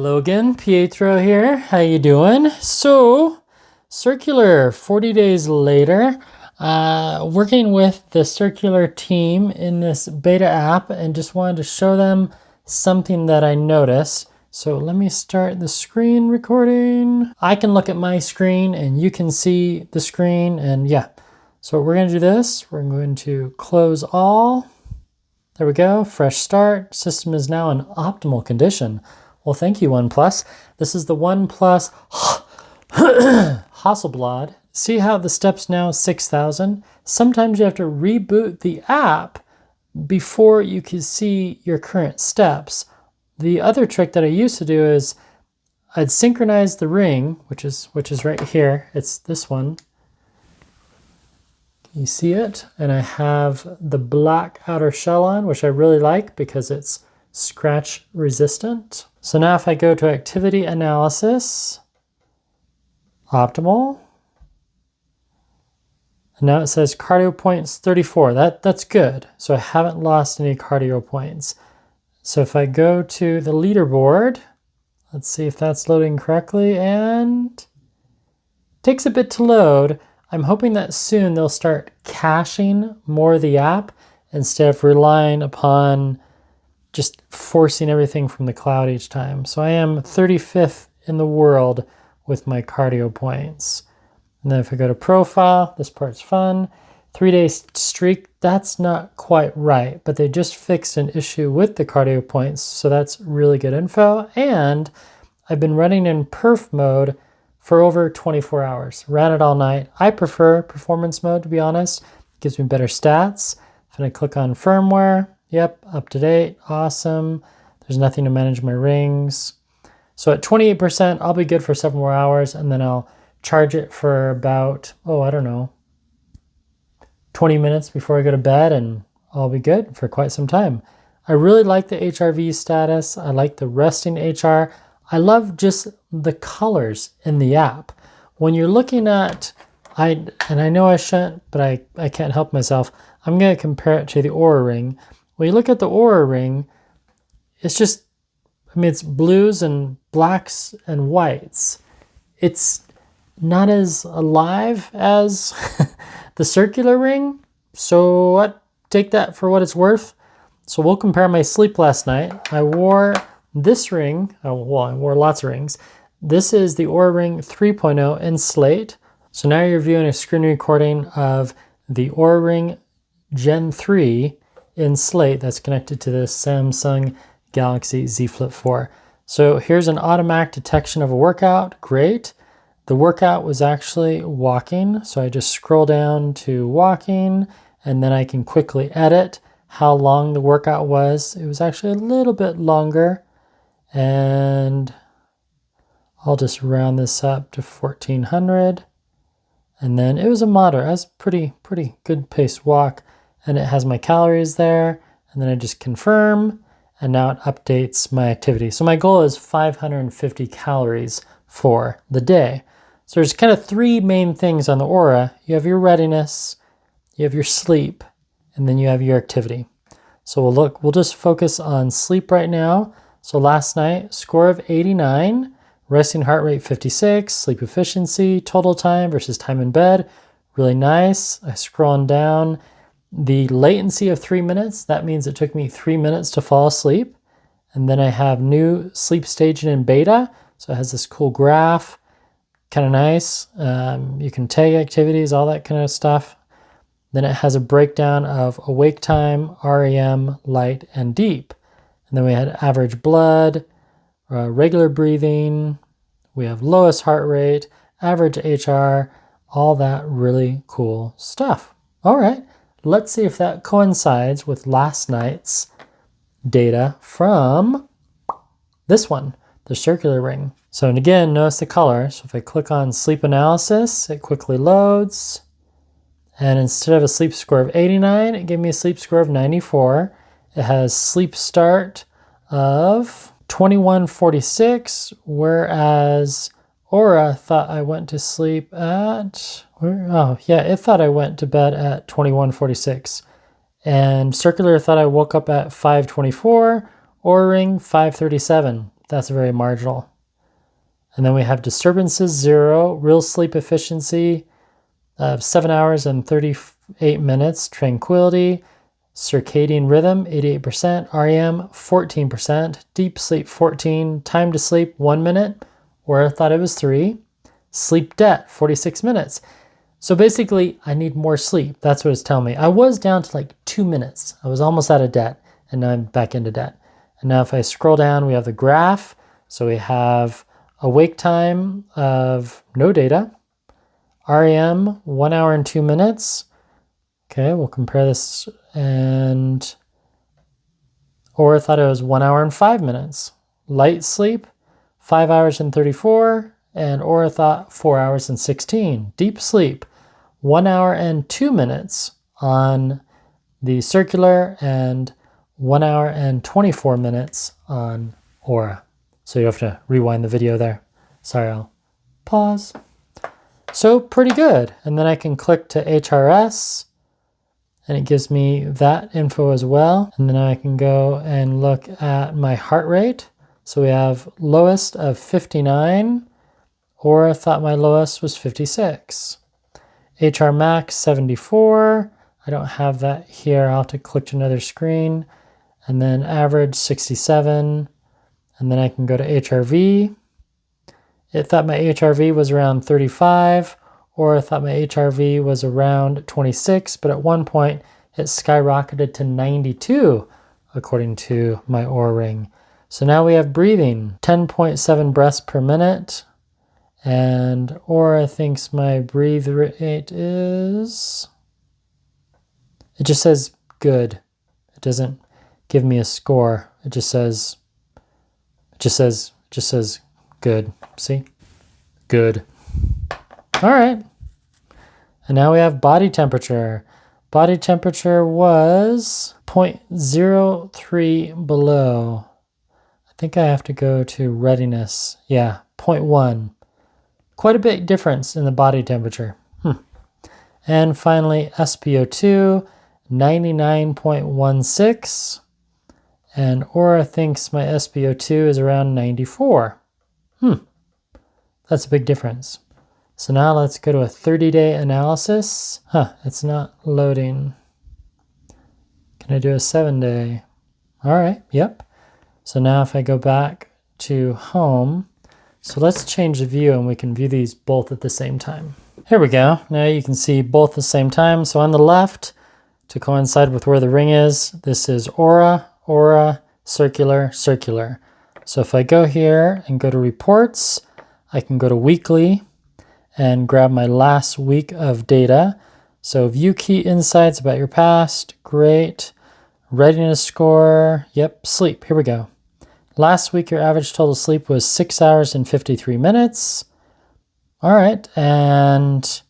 Hello again, Pietro here. How you doing? So, Circular, 40 days later, working with the Circular team in this beta app and just wanted to show them something that I noticed. So let me start the screen recording. I can look at my screen and you can see the screen, and yeah. So we're going to do this. We're going to close all. There we go, fresh start. System is now in optimal condition. Well, thank you, OnePlus. This is the OnePlus Hasselblad. See how the step's now 6,000? Sometimes you have to reboot the app before you can see your current steps. The other trick that I used to do is I'd synchronize the ring, which is right here. It's this one. You see it? And I have the black outer shell on, which I really like because it's scratch resistant. So now if I go to activity analysis, optimal, and now it says cardio points 34. That's good. So I haven't lost any cardio points. So if I go to the leaderboard, let's see if that's loading correctly, and it takes a bit to load. I'm hoping that soon they'll start caching more of the app instead of relying upon just forcing everything from the cloud each time. So I am 35th in the world with my cardio points. And then if I go to profile, this part's fun. 3-day streak, that's not quite right, but they just fixed an issue with the cardio points. So that's really good info. And I've been running in perf mode for over 24 hours. Ran it all night. I prefer performance mode, to be honest. It gives me better stats. If I click on firmware, yep, up to date, awesome. There's nothing to manage my rings. So at 28%, I'll be good for 7 more hours, and then I'll charge it for about, I don't know, 20 minutes before I go to bed, and I'll be good for quite some time. I really like the HRV status. I like the resting HR. I love just the colors in the app. When you're looking at, and I know I shouldn't, but I can't help myself, I'm going to compare it to the Oura Ring. When you look at the Oura Ring, it's just, it's blues and blacks and whites. It's not as alive as the Circular Ring. So what? Take that for what it's worth. So we'll compare my sleep last night. I wore this ring. I wore lots of rings. This is the Oura Ring 3.0 in slate. So now you're viewing a screen recording of the Oura Ring Gen 3 in slate that's connected to the Samsung Galaxy Z Flip 4. So here's an automatic detection of a workout. Great. The workout was actually walking. So I just scroll down to walking, and then I can quickly edit how long the workout was. It was actually a little bit longer, and I'll just round this up to 1400. And then it was a moderate. That's pretty good paced walk. And it has my calories there. And then I just confirm. And now it updates my activity. So my goal is 550 calories for the day. So there's kind of 3 main things on the Oura. You have your readiness, you have your sleep, and then you have your activity. So we'll just focus on sleep right now. So last night, score of 89, resting heart rate 56, sleep efficiency, total time versus time in bed, really nice. I scroll on down. The latency of 3 minutes, that means it took me 3 minutes to fall asleep. And then I have new sleep staging in beta. So it has this cool graph, kind of nice. You can tag activities, all that kind of stuff. Then it has a breakdown of awake time, REM, light, and deep. And then we had average blood, regular breathing. We have lowest heart rate, average HR, all that really cool stuff. All right. Let's see if that coincides with last night's data from this one, the Circular Ring. So, and again, notice the color. So if I click on sleep analysis, it quickly loads. And instead of a sleep score of 89, it gave me a sleep score of 94. It has sleep start of 21:46, whereas Oura thought I went to sleep at, it thought I went to bed at 21:46. And Circular thought I woke up at 5:24, Oura Ring 5:37. that's very marginal. And then we have disturbances, 0, real sleep efficiency of 7 hours and 38 minutes, tranquility, circadian rhythm, 88%, REM, 14%, deep sleep, 14, time to sleep, 1 minute, or I thought it was 3, sleep debt, 46 minutes. So basically, I need more sleep. That's what it's telling me. I was down to like 2 minutes. I was almost out of debt, and now I'm back into debt. And now if I scroll down, we have the graph. So we have awake time of no data, REM, 1 hour and 2 minutes. Okay, we'll compare this, and Aura thought it was 1 hour and 5 minutes. Light sleep, 5 hours and 34, and Aura thought 4 hours and 16. Deep sleep, 1 hour and 2 minutes on the circular, and 1 hour and 24 minutes on Aura. So you have to rewind the video there. Sorry, I'll pause. So pretty good. And then I can click to HRS, and it gives me that info as well. And then I can go and look at my heart rate. So we have lowest of 59, or I thought my lowest was 56. HR max 74. I don't have that here. I'll have to click to another screen. And then average 67. And then I can go to HRV. It thought my HRV was around 35, or I thought my HRV was around 26, but at one point it skyrocketed to 92, according to my Oura Ring. So now we have breathing, 10.7 breaths per minute, and Aura thinks my breathe rate is, it just says good. It doesn't give me a score. It just says good. See? Good. All right. And now we have body temperature. Body temperature was 0.03 below. I think I have to go to readiness. Yeah, 0.1. Quite a big difference in the body temperature. And finally, SpO2, 99.16. And Aura thinks my SpO2 is around 94. That's a big difference. So now let's go to a 30-day analysis. It's not loading. Can I do a 7-day? All right, yep. So now if I go back to home, so let's change the view and we can view these both at the same time. Here we go. Now you can see both at the same time. So on the left, to coincide with where the ring is, this is Aura, Aura, circular, circular. So if I go here and go to reports, I can go to weekly and grab my last week of data. So view key insights about your past, great. Readiness score, yep, sleep, here we go. Last week, your average total sleep was 6 hours and 53 minutes. All right, and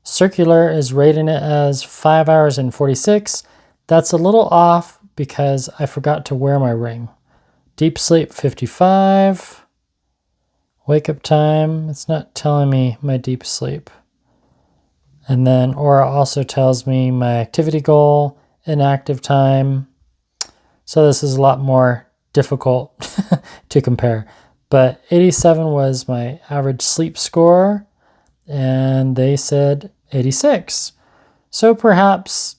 circular is rating it as 5 hours and 46. That's a little off because I forgot to wear my ring. Deep sleep, 55. Wake up time, it's not telling me my deep sleep. And then Aura also tells me my activity goal, inactive time. So this is a lot more difficult to compare. But 87 was my average sleep score, and they said 86. So perhaps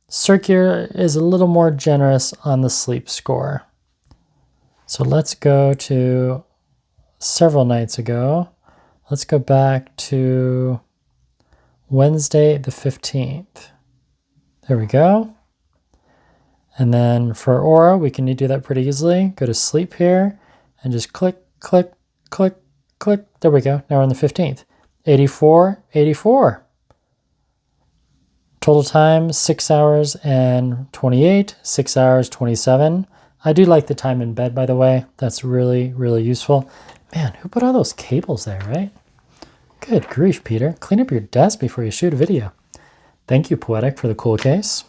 circular is a little more generous on the sleep score. So let's go to several nights ago. Let's go back to Wednesday the 15th. There we go. And then for Aura, we can do that pretty easily. Go to sleep here and just click, click, click, click. There we go. Now we're on the 15th. 84, 84. Total time, 6 hours and 28, 6 hours, 27. I do like the time in bed, by the way. That's really, really useful. Man, who put all those cables there, right? Good grief, Peter. Clean up your desk before you shoot a video. Thank you, Poetic, for the cool case.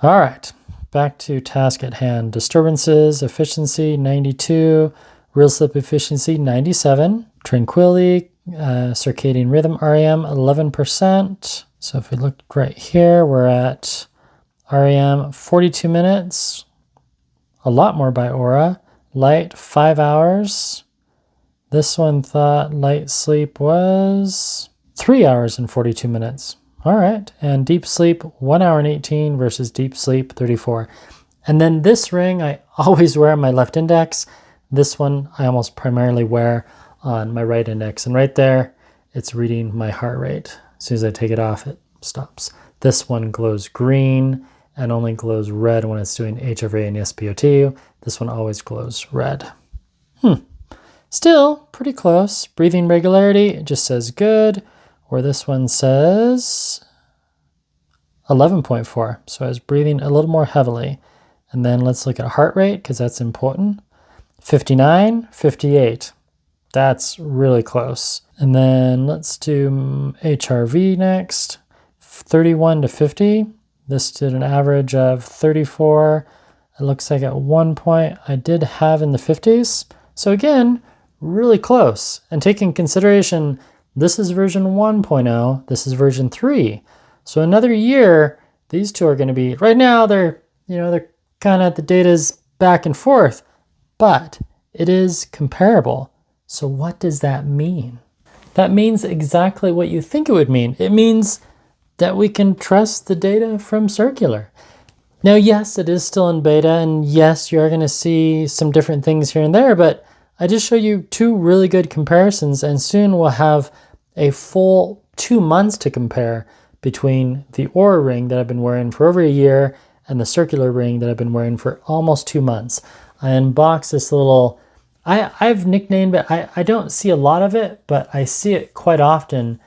All right, back to task at hand. Disturbances, efficiency, 92. Real sleep efficiency, 97. Tranquility, circadian rhythm, REM, 11%. So if we look right here, we're at REM, 42 minutes. A lot more by Aura. light 5 hours. This one thought light sleep was 3 hours and 42 minutes. All right, and deep sleep 1 hour and 18 versus deep sleep 34. And then this ring I always wear on my left index. This one I almost primarily wear on my right index. And right there, it's reading my heart rate. As soon as I take it off, it stops. This one glows green and only glows red when it's doing HRV and SpO2. This one always glows red. Still pretty close. Breathing regularity, it just says good. Or this one says 11.4. So I was breathing a little more heavily. And then let's look at heart rate because that's important. 59, 58. That's really close. And then let's do HRV next. 31 to 50. This did an average of 34. It looks like at one point I did have in the 50s. So again, really close. And taking consideration, this is version 1.0, this is version 3. So another year, these two are going to be, right now they're kind of, the data's back and forth, but it is comparable. So what does that mean? That means exactly what you think it would mean. It means that we can trust the data from Circular. Now, yes, it is still in beta, and yes, you're going to see some different things here and there, but I just showed you two really good comparisons, and soon we'll have a full 2 months to compare between the Oura ring that I've been wearing for over a year and the Circular ring that I've been wearing for almost 2 months. I unboxed this little, I've nicknamed it, I don't see a lot of it, but I see it quite often.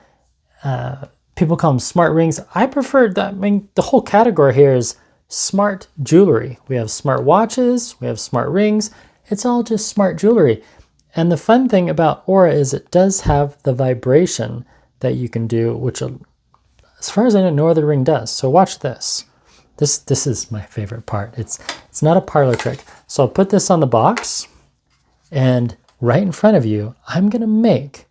People call them smart rings. I prefer that. I mean, the whole category here is smart jewelry. We have smart watches, we have smart rings. It's all just smart jewelry. And the fun thing about Oura is it does have the vibration that you can do, which as far as I know, no other ring does. So watch this. This is my favorite part. It's not a parlor trick. So I'll put this on the box, and right in front of you, I'm gonna make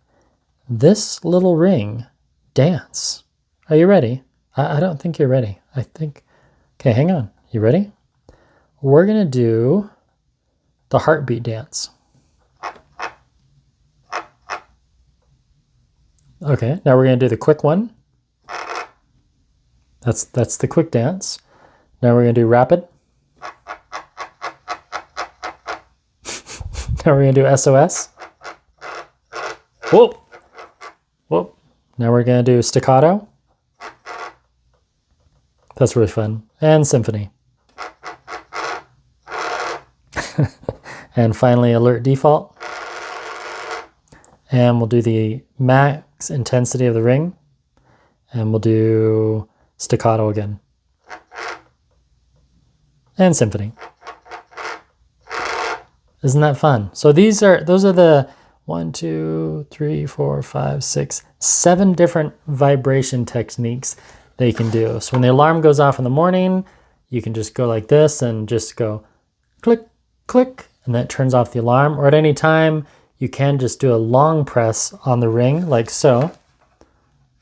this little ring dance. Are you ready? I don't think you're ready. I think, okay, hang on. You ready? We're gonna do the heartbeat dance. Okay, now we're gonna do the quick one. That's the quick dance. Now we're gonna do rapid. Now we're gonna do SOS. Whoop, whoop. Now we're gonna do staccato. That's really fun. And symphony. And finally, alert default. And we'll do the max intensity of the ring. And we'll do staccato again. And symphony. Isn't that fun? So those are the 1, 2, 3, 4, 5, 6, 7 different vibration techniques that you can do. So when the alarm goes off in the morning, you can just go like this and just go click, click, and that turns off the alarm. Or at any time, you can just do a long press on the ring like so.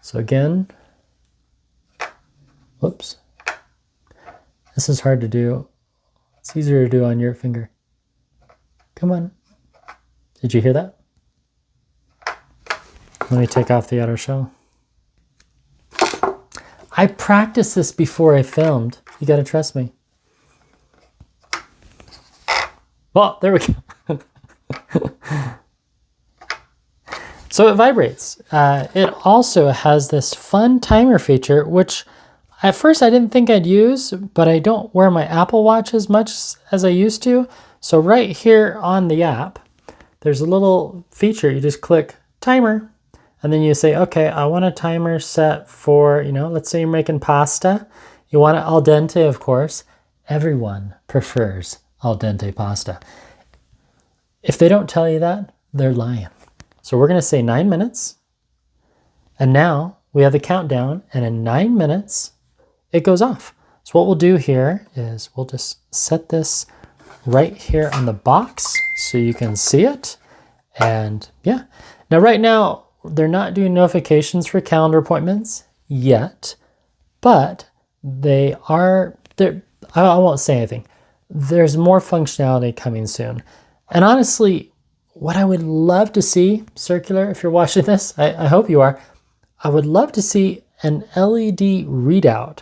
So again, whoops. This is hard to do. It's easier to do on your finger. Come on. Did you hear that? Let me take off the outer shell. I practiced this before I filmed. You gotta trust me. Well, there we go. So it vibrates. It also has this fun timer feature, which at first I didn't think I'd use, but I don't wear my Apple Watch as much as I used to. So right here on the app, there's a little feature. You just click timer, and then you say, okay, I want a timer set for, let's say you're making pasta. You want it al dente, of course. Everyone prefers al dente pasta. If they don't tell you that, they're lying. So we're gonna say 9 minutes. And now we have the countdown, and in 9 minutes, it goes off. So what we'll do here is we'll just set this right here on the box so you can see it. And yeah, now right now, they're not doing notifications for calendar appointments yet, but they are, I won't say anything. There's more functionality coming soon. And honestly, what I would love to see, Circular, if you're watching this, I hope you are, I would love to see an LED readout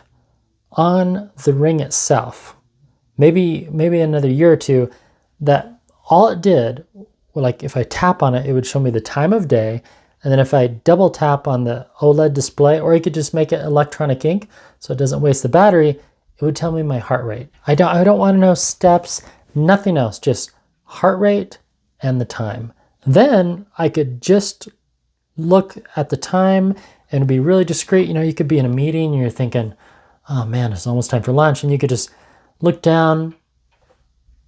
on the ring itself. Maybe another year or two, that all it did, like if I tap on it, it would show me the time of day. And then if I double tap on the OLED display, or you could just make it electronic ink so it doesn't waste the battery, it would tell me my heart rate. I don't want to know steps, nothing else, just heart rate and the time. Then I could just look at the time and be really discreet. You know, you could be in a meeting and you're thinking, oh man, it's almost time for lunch. And you could just look down,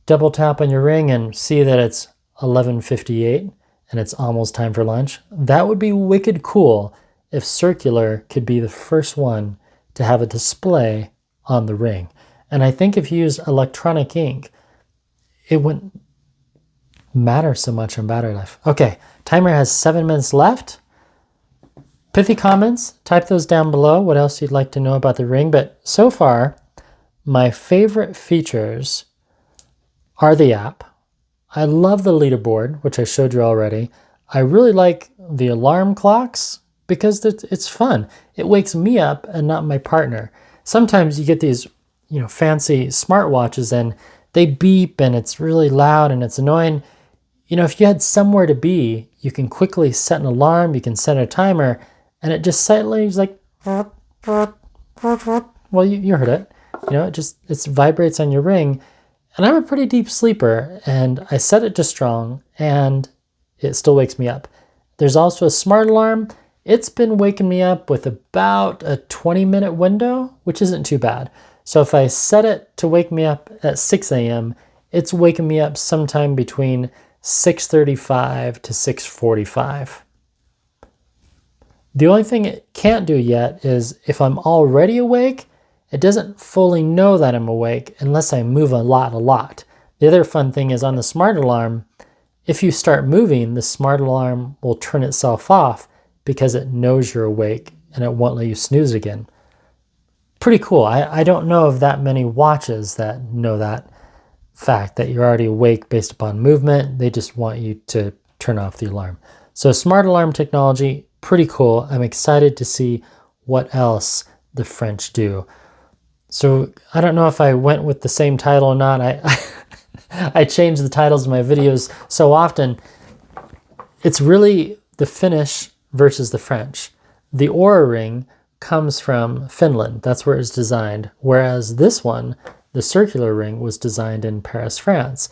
double tap on your ring and see that it's 11:58 and it's almost time for lunch. That would be wicked cool if Circular could be the first one to have a display on the ring. And I think if you use electronic ink, it wouldn't matter so much on battery life. Okay, timer has 7 minutes left. Pithy comments, type those down below, what else you'd like to know about the ring. But so far, my favorite features are the app. I love the leaderboard, which I showed you already. I really like the alarm clocks because it's fun. It wakes me up and not my partner. Sometimes you get these, you know, fancy smartwatches and they beep and it's really loud and it's annoying. You know, if you had somewhere to be, you can quickly set an alarm, you can set a timer, and it just silently is like, well, you heard it. You know, it vibrates on your ring. And I'm a pretty deep sleeper, and I set it to strong, and it still wakes me up. There's also a smart alarm. It's been waking me up with about a 20-minute window, which isn't too bad. So if I set it to wake me up at 6 a.m., it's waking me up sometime between 6:35 to 6:45. The only thing it can't do yet is if I'm already awake, it doesn't fully know that I'm awake unless I move a lot. The other fun thing is on the smart alarm, if you start moving, the smart alarm will turn itself off because it knows you're awake and it won't let you snooze again. Pretty cool. I don't know of that many watches that know that fact, that you're already awake based upon movement. They just want you to turn off the alarm. So smart alarm technology, pretty cool. I'm excited to see what else the French do. So I don't know if I went with the same title or not. I change the titles of my videos so often. It's really the Finnish versus the French. The Oura ring comes from Finland. That's where it's designed. Whereas this one, the Circular ring, was designed in Paris, France.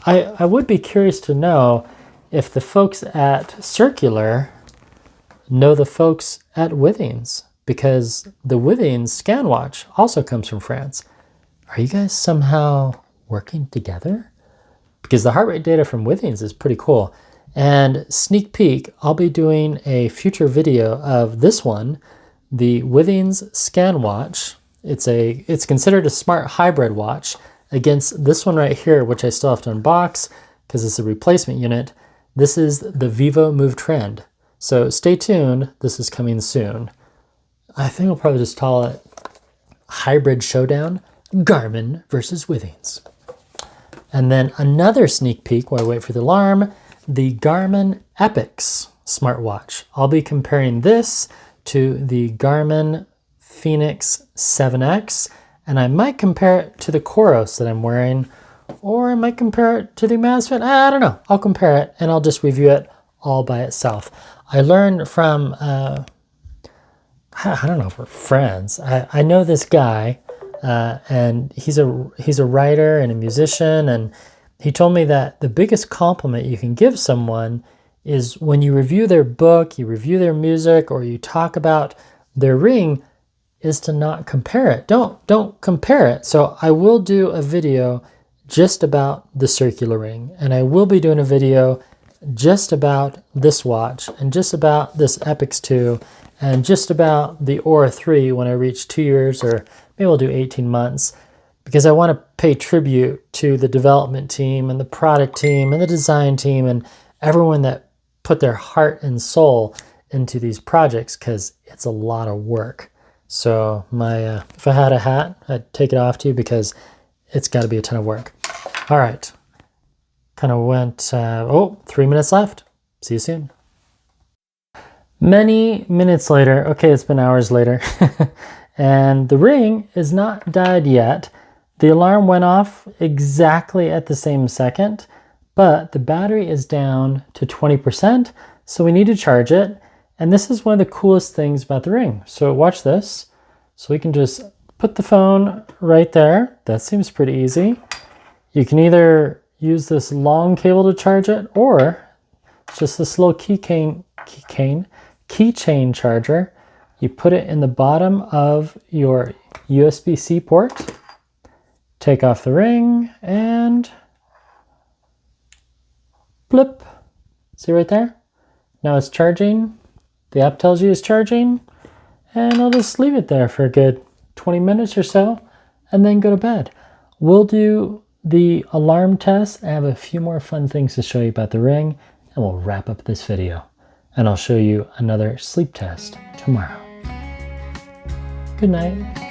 I would be curious to know if the folks at Circular know the folks at Withings, because the Withings scan watch also comes from France. Are you guys somehow working together? Because the heart rate data from Withings is pretty cool. And sneak peek, I'll be doing a future video of this one, the Withings scan watch. It's considered a smart hybrid watch against this one right here, which I still have to unbox because it's a replacement unit. This is the Vivo Move Trend. So stay tuned, this is coming soon. I think we'll probably just call it Hybrid Showdown, Garmin versus Withings. And then another sneak peek while I wait for the alarm, the Garmin Epix smartwatch. I'll be comparing this to the Garmin Fenix 7X, and I might compare it to the Coros that I'm wearing, or I might compare it to the Amazfit. I don't know. I'll compare it, and I'll just review it all by itself. I learned from... I don't know if we're friends. I know this guy, and he's a writer and a musician, and he told me that the biggest compliment you can give someone is when you review their book, you review their music, or you talk about their ring, is to not compare it. Don't compare it. So I will do a video just about the Circular ring, and I will be doing a video just about this watch, and just about this Epix 2, and just about the Oura 3 when I reach 2 years, or maybe we'll do 18 months, because I want to pay tribute to the development team and the product team and the design team and everyone that put their heart and soul into these projects, because it's a lot of work. So if I had a hat, I'd take it off to you because it's got to be a ton of work. All right. Kind of went, oh, 3 minutes left. See you soon. Many minutes later, okay, it's been hours later, and the ring is not died yet. The alarm went off exactly at the same second, but the battery is down to 20%, so we need to charge it. And this is one of the coolest things about the ring. So watch this. So we can just put the phone right there. That seems pretty easy. You can either use this long cable to charge it, or it's just this little keychain charger. You put it in the bottom of your USB-C port, take off the ring, and blip. See right there? Now it's charging. The app tells you it's charging, and I'll just leave it there for a good 20 minutes or so, and then go to bed. We'll do the alarm test. I have a few more fun things to show you about the ring, and we'll wrap up this video. And I'll show you another sleep test tomorrow. Good night.